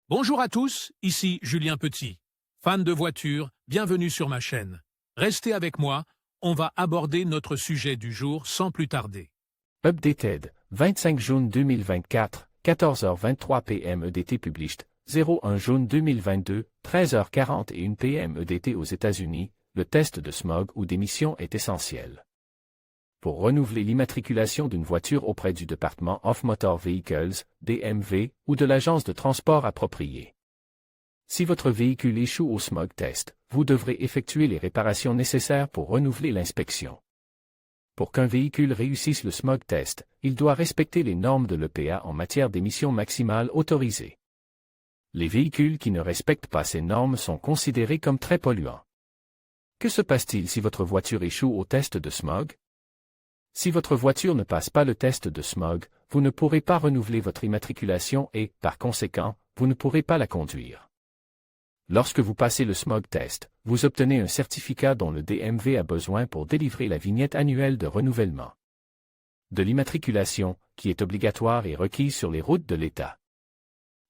Bonjour à tous, ici Julien Petit. Fan de voitures, bienvenue sur ma chaîne. Restez avec moi, on va aborder notre sujet du jour sans plus tarder. Updated, 25 juin 2024, 14h23 p.m. EDT Published, 01 juin 2022, 13h41 p.m. EDT aux États-Unis, le test de smog ou d'émission est essentiel. Pour renouveler l'immatriculation d'une voiture auprès du département Off-Motor Vehicles, DMV, ou de l'agence de transport appropriée. Si votre véhicule échoue au smog test, vous devrez effectuer les réparations nécessaires pour renouveler l'inspection. Pour qu'un véhicule réussisse le smog test, il doit respecter les normes de l'EPA en matière d'émissions maximales autorisées. Les véhicules qui ne respectent pas ces normes sont considérés comme très polluants. Que se passe-t-il si votre voiture échoue au test de smog? Si votre voiture ne passe pas le test de smog, vous ne pourrez pas renouveler votre immatriculation et, par conséquent, vous ne pourrez pas la conduire. Lorsque vous passez le smog test, vous obtenez un certificat dont le DMV a besoin pour délivrer la vignette annuelle de renouvellement de l'immatriculation, qui est obligatoire et requise sur les routes de l'État.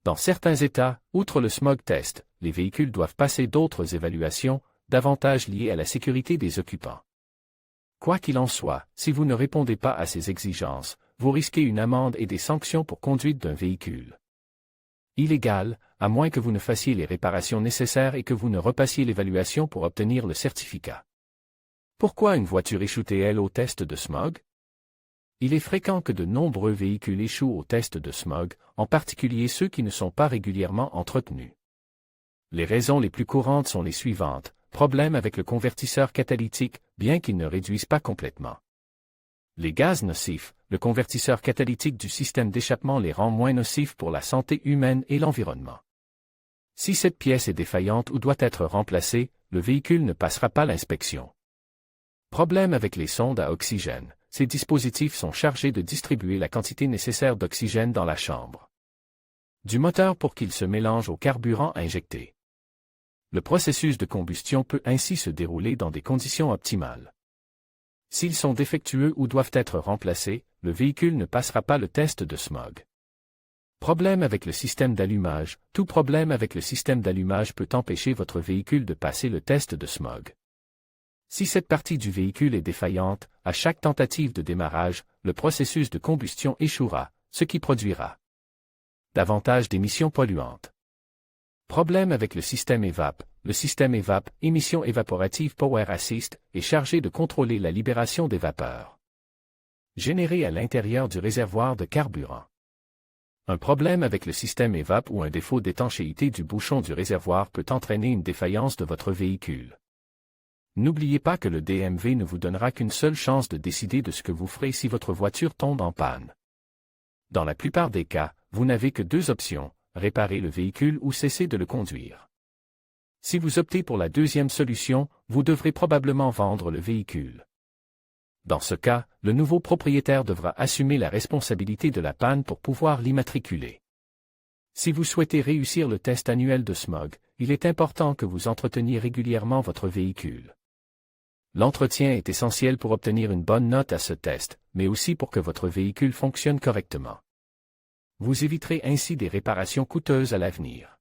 Dans certains États, outre le smog test, les véhicules doivent passer d'autres évaluations, davantage liées à la sécurité des occupants. Quoi qu'il en soit, si vous ne répondez pas à ces exigences, vous risquez une amende et des sanctions pour conduite d'un véhicule illégal, à moins que vous ne fassiez les réparations nécessaires et que vous ne repassiez l'évaluation pour obtenir le certificat. Pourquoi une voiture échoue-t-elle au test de smog? Il est fréquent que de nombreux véhicules échouent au test de smog, en particulier ceux qui ne sont pas régulièrement entretenus. Les raisons les plus courantes sont les suivantes. Problème avec le convertisseur catalytique, bien qu'il ne réduise pas complètement les gaz nocifs, le convertisseur catalytique du système d'échappement les rend moins nocifs pour la santé humaine et l'environnement. Si cette pièce est défaillante ou doit être remplacée, le véhicule ne passera pas l'inspection. Problème avec les sondes à oxygène, ces dispositifs sont chargés de distribuer la quantité nécessaire d'oxygène dans la chambre du moteur pour qu'il se mélange au carburant injecté. Le processus de combustion peut ainsi se dérouler dans des conditions optimales. S'ils sont défectueux ou doivent être remplacés, le véhicule ne passera pas le test de smog. Problème avec le système d'allumage. Tout problème avec le système d'allumage peut empêcher votre véhicule de passer le test de smog. Si cette partie du véhicule est défaillante, à chaque tentative de démarrage, le processus de combustion échouera, ce qui produira davantage d'émissions polluantes. Problème avec le système EVAP. Le système EVAP, Émission Evaporative Power Assist, est chargé de contrôler la libération des vapeurs générées à l'intérieur du réservoir de carburant. Un problème avec le système EVAP ou un défaut d'étanchéité du bouchon du réservoir peut entraîner une défaillance de votre véhicule. N'oubliez pas que le DMV ne vous donnera qu'une seule chance de décider de ce que vous ferez si votre voiture tombe en panne. Dans la plupart des cas, vous n'avez que deux options: réparer le véhicule ou cesser de le conduire. Si vous optez pour la deuxième solution, vous devrez probablement vendre le véhicule. Dans ce cas, le nouveau propriétaire devra assumer la responsabilité de la panne pour pouvoir l'immatriculer. Si vous souhaitez réussir le test annuel de smog, il est important que vous entreteniez régulièrement votre véhicule. L'entretien est essentiel pour obtenir une bonne note à ce test, mais aussi pour que votre véhicule fonctionne correctement. Vous éviterez ainsi des réparations coûteuses à l'avenir.